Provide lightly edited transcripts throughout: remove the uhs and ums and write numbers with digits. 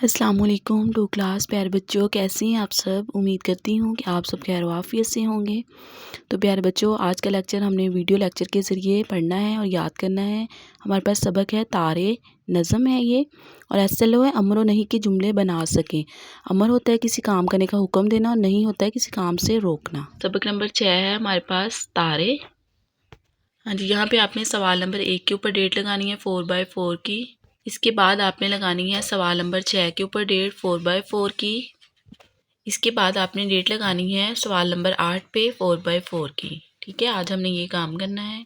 अस्सलाम वालेकुम to class प्यारे बच्चों, कैसे हैं आप सब। उम्मीद करती हूँ कि आप सब खैर वाफियत से होंगे। तो प्यारे बच्चों, आज का लेक्चर हमने वीडियो लेक्चर के ज़रिए पढ़ना है और याद करना है। हमारे पास सबक है तारे नज़म है ये, और SLO है अमर और नहीं के जुमले बना सकें। अमर होता है किसी काम करने का हुक्म देना और नहीं होता है किसी काम से रोकना। सबक नंबर 6 है हमारे पास तारे। हाँ जी, यहाँ पे आपने सवाल नंबर 1 के ऊपर डेट लगानी है 4x4 की। इसके बाद आपने लगानी है सवाल नंबर 6 के ऊपर डेट 4x4 की। इसके बाद आपने डेट लगानी है सवाल नंबर 8 पे 4x4 की। ठीक है, आज हमने ये काम करना है।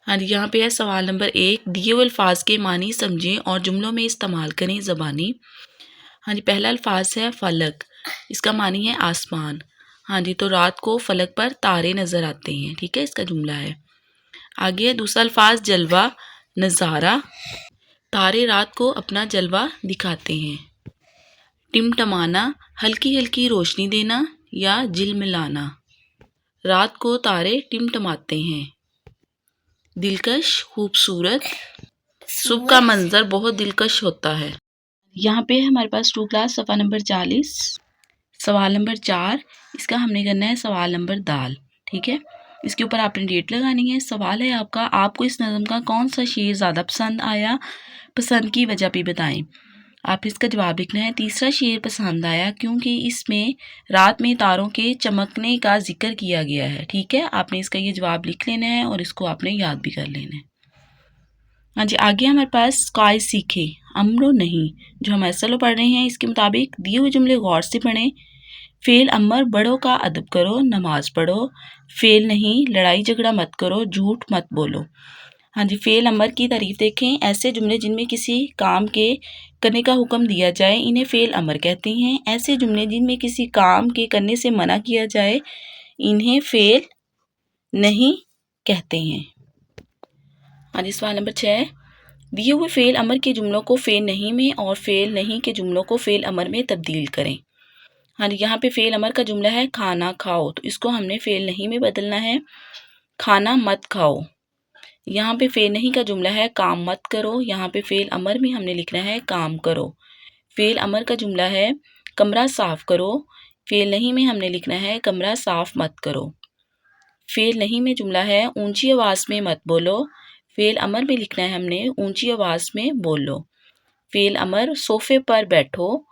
हाँ जी, यहाँ पे है सवाल नंबर 1, दिए हुए अल्फाज के मानी समझें और जुमलों में इस्तेमाल करें ज़बानी। हाँ जी, पहला अल्फाज है फलक, इसका मानी है आसमान। हाँ जी, तो रात को फलक पर तारे नज़र आते हैं। ठीक है, इसका जुमला है। आगे है दूसरा अल्फाज जलवा, नज़ारा, तारे रात को अपना जलवा दिखाते हैं। टिमटमाना, हल्की हल्की रोशनी देना या झिलमिलाना, रात को तारे टिमटमाते हैं। दिलकश, खूबसूरत, सुबह का मंजर बहुत दिलकश होता है। यहाँ पे हमारे पास टू क्लास सफ़ा नंबर 40, सवाल नंबर 4, इसका हमने करना है सवाल नंबर दाल। ठीक है, इसके ऊपर आपने डेट लगानी है। सवाल है आपका, आपको इस नज़म का कौन सा शेर ज़्यादा पसंद आया, पसंद की वजह भी बताएं। आप इसका जवाब लिखना है। तीसरा शेर पसंद आया क्योंकि इसमें रात में तारों के चमकने का जिक्र किया गया है। ठीक है, आपने इसका ये जवाब लिख लेना है और इसको आपने याद भी कर लेना है। हाँ जी, आगे हमारे पास स्काई सीखे, अमरो नहीं, जो हम SLO पढ़ रहे हैं इसके मुताबिक दिए हुए जुमले गौर से पढ़ें। फेल अमर, बड़ों का अदब करो, नमाज पढ़ो। फेल नहीं, लड़ाई झगड़ा मत करो, झूठ मत बोलो। हाँ जी, फेल अमर की तारीफ देखें। ऐसे जुमले जिनमें किसी काम के करने का हुक्म दिया जाए इन्हें फेल अमर कहते हैं। ऐसे जुमले जिनमें किसी काम के करने से मना किया जाए इन्हें फेल नहीं कहते हैं। हाँ जी, सवाल नंबर 6, दिए हुए फेल अमर के जुमलों को फेल नहीं में और फेल नहीं के जुमलों को फेल अमर में तब्दील करें। हाँ जी, यहाँ पे फेल अमर का जुमला है खाना खाओ, तो इसको हमने फेल नहीं में बदलना है, खाना मत खाओ। यहाँ पे फेल नहीं का जुमला है काम मत करो, यहाँ पे फेल अमर में हमने लिखना है काम करो। फेल अमर का जुमला है कमरा साफ करो, फेल नहीं में हमने लिखना है कमरा साफ मत करो। फेल नहीं में जुमला है ऊंची आवाज़ में मत बोलो, फेल अमर में लिखना है हमने ऊंची आवाज़ में बोलो। फेल अमर सोफे पर बैठो,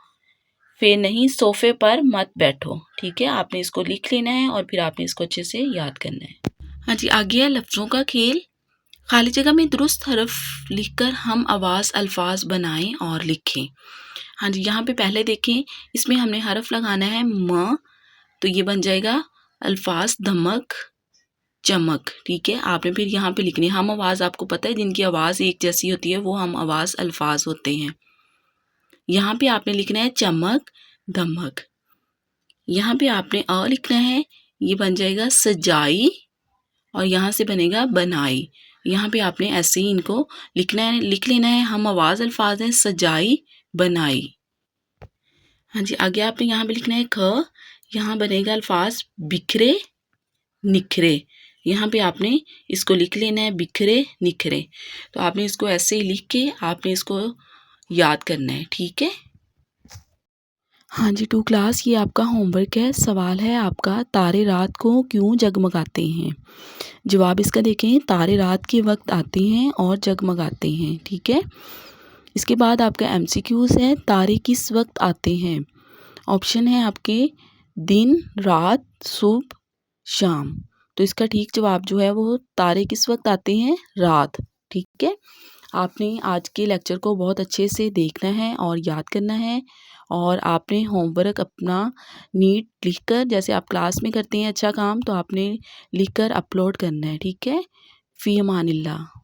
फेल नहीं सोफे पर मत बैठो। ठीक है, आपने इसको लिख लेना है और फिर आपने इसको अच्छे से याद करना है। हाँ जी, आगे है लफ्ज़ों का खेल। खाली जगह में दुरुस्त हरफ लिखकर हम आवाज़ अल्फाज बनाएं और लिखें। हाँ जी, यहाँ पे पहले देखें, इसमें हमने हरफ लगाना है म, तो ये बन जाएगा अल्फाज धमक चमक। ठीक है, आपने फिर यहाँ पे लिखनी हम आवाज़, आपको पता है जिनकी आवाज़ एक जैसी होती है वो हम आवाज़ अल्फाज होते हैं। यहाँ पे आपने लिखना है चमक धमक। यहाँ पे आपने अ लिखना है, ये बन जाएगा सजाई और यहाँ से बनेगा बनाई। यहाँ पे आपने ऐसे ही इनको लिखना है, लिख लेना है। हम आवाज़ अल्फाज हैं सजाई बनाई। हाँ जी, आगे आपने यहाँ पे लिखना है ख, यहाँ बनेगा अल्फाज बिखरे निखरे। यहाँ पे आपने इसको लिख लेना है बिखरे निखरे। तो आपने इसको ऐसे ही लिख के आपने इसको याद करना है। ठीक है, हाँ जी, टू क्लास ये आपका होमवर्क है। सवाल है आपका, तारे रात को क्यों जगमगाते हैं। जवाब इसका देखें, तारे रात के वक्त आते हैं और जगमगाते हैं। ठीक है, इसके बाद आपका MCQs है, तारे किस वक्त आते हैं। ऑप्शन है आपके दिन, रात, सुबह, शाम। तो इसका ठीक जवाब जो है वो तारे किस वक्त आते हैं, रात। ठीक है, आपने आज के लेक्चर को बहुत अच्छे से देखना है और याद करना है, और आपने होमवर्क अपना नीट लिखकर, जैसे आप क्लास में करते हैं अच्छा काम, तो आपने लिखकर अपलोड करना है। ठीक है, फ़ी अमानिल्लाह।